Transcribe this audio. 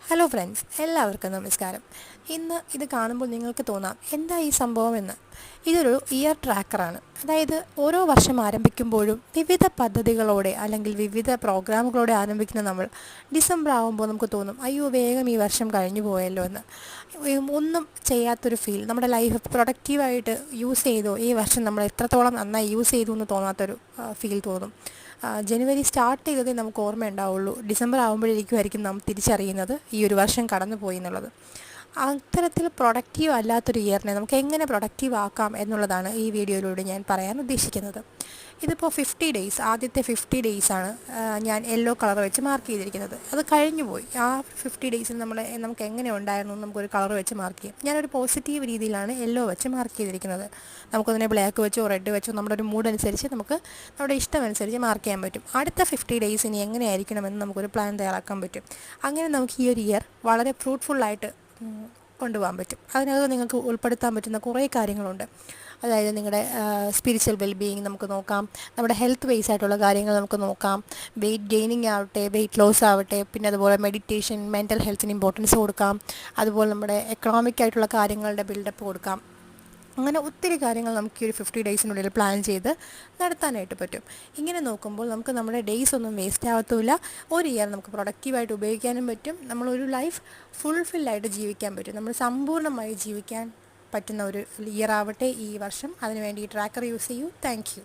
Hello friends, എല്ലാവർക്കും നമസ്കാരം. ഇന്ന് ഇത് കാണുമ്പോൾ നിങ്ങൾക്ക് തോന്നാം എന്താ ഈ സംഭവം എന്ന്. ഇതൊരു ഇയർ ട്രാക്കറാണ്. അതായത് ഓരോ വർഷം ആരംഭിക്കുമ്പോഴും വിവിധ പദ്ധതികളോടെ അല്ലെങ്കിൽ വിവിധ പ്രോഗ്രാമുകളോടെ ആരംഭിക്കുന്ന നമ്മൾ ഡിസംബർ ആകുമ്പോൾ നമുക്ക് തോന്നും അയ്യോ വേഗം ഈ വർഷം കഴിഞ്ഞു പോയല്ലോ എന്ന്. ഒന്നും ചെയ്യാത്തൊരു ഫീൽ, നമ്മുടെ ലൈഫ് പ്രൊഡക്റ്റീവായിട്ട് യൂസ് ചെയ്തോ, ഈ വർഷം നമ്മൾ എത്രത്തോളം നന്നായി യൂസ് ചെയ്തു എന്ന് തോന്നാത്തൊരു ഫീൽ തോന്നും. ജനുവരി സ്റ്റാർട്ട് ചെയ്തതേ നമുക്ക് ഓർമ്മയുണ്ടാവുള്ളൂ. ഡിസംബർ ആകുമ്പോഴേക്കുമായിരിക്കും നാം തിരിച്ചറിയുന്നത് ഈ ഒരു വർഷം കടന്നു പോയി എന്നുള്ളത്. അത്തരത്തിൽ പ്രൊഡക്റ്റീവ് അല്ലാത്തൊരു ഇയറിനെ നമുക്ക് എങ്ങനെ പ്രൊഡക്റ്റീവ് ആക്കാം എന്നുള്ളതാണ് ഈ വീഡിയോയിലൂടെ ഞാൻ പറയാൻ ഉദ്ദേശിക്കുന്നത്. ഇതിപ്പോൾ 50 ഡേയ്സ്, ആദ്യത്തെ 50 ഡേയ്സാണ് ഞാൻ യെല്ലോ കളർ വെച്ച് മാർക്ക് ചെയ്തിരിക്കുന്നത്. അത് കഴിഞ്ഞു പോയി. ആ 50 ഡേയ്സിൽ നമുക്ക് എങ്ങനെ ഉണ്ടായിരുന്നു നമുക്കൊരു കളർ വെച്ച് മാർക്ക് ചെയ്യാം. ഞാനൊരു പോസിറ്റീവ് രീതിയിലാണ് യെല്ലോ വെച്ച് മാർക്ക് ചെയ്തിരിക്കുന്നത്. നമുക്കതിനെ ബ്ലാക്ക് വെച്ചോ റെഡ് വെച്ചോ നമ്മുടെ ഒരു മൂഡ് അനുസരിച്ച് നമുക്ക് നമ്മുടെ ഇഷ്ടമനുസരിച്ച് മാർക്ക് ചെയ്യാൻ പറ്റും. അടുത്ത 50 ഡേയ്സ് ഇനി എങ്ങനെയായിരിക്കണമെന്ന് നമുക്കൊരു പ്ലാൻ തയ്യാറാക്കാൻ പറ്റും. അങ്ങനെ നമുക്ക് ഈ ഒരു ഇയർ വളരെ ഫ്രൂട്ട്ഫുള്ളായിട്ട് കൊണ്ടുപോകാൻ പറ്റും. അതിനകത്ത് നിങ്ങൾക്ക് ഉൾപ്പെടുത്താൻ പറ്റുന്ന കുറേ കാര്യങ്ങളുണ്ട്. അതായത് നിങ്ങളുടെ സ്പിരിച്വൽ വെൽബീയിങ് നമുക്ക് നോക്കാം, നമ്മുടെ ഹെൽത്ത് ബേസ് ആയിട്ടുള്ള കാര്യങ്ങൾ നമുക്ക് നോക്കാം, വെയിറ്റ് ഗെയിനിങ് ആവട്ടെ, വെയിറ്റ് ലോസ് ആവട്ടെ, പിന്നെ അതുപോലെ മെഡിറ്റേഷൻ, മെൻ്റൽ ഹെൽത്തിന് ഇമ്പോർട്ടൻസ് കൊടുക്കാം, അതുപോലെ നമ്മുടെ എക്കണോമിക് ആയിട്ടുള്ള കാര്യങ്ങളുടെ ബിൽഡപ്പ് കൊടുക്കാം. അങ്ങനെ ഒത്തിരി കാര്യങ്ങൾ നമുക്ക് ഈ ഒരു 50 ഡേയ്സിനുള്ളിൽ പ്ലാൻ ചെയ്ത് നടത്താനായിട്ട് പറ്റും. ഇങ്ങനെ നോക്കുമ്പോൾ നമുക്ക് നമ്മുടെ ഡേയ്സ് ഒന്നും വേസ്റ്റ് ആവത്തുമില്ല. ഒരു ഇയർ നമുക്ക് പ്രൊഡക്റ്റീവായിട്ട് ഉപയോഗിക്കാനും പറ്റും. നമ്മളൊരു ലൈഫ് ഫുൾഫില്ലായിട്ട് ജീവിക്കാൻ പറ്റും. നമ്മൾ സമ്പൂർണ്ണമായി ജീവിക്കാൻ പറ്റുന്ന ഒരു ഇയർ ആവട്ടെ ഈ വർഷം. അതിനുവേണ്ടി ട്രാക്കർ യൂസ് ചെയ്യൂ. Thank you.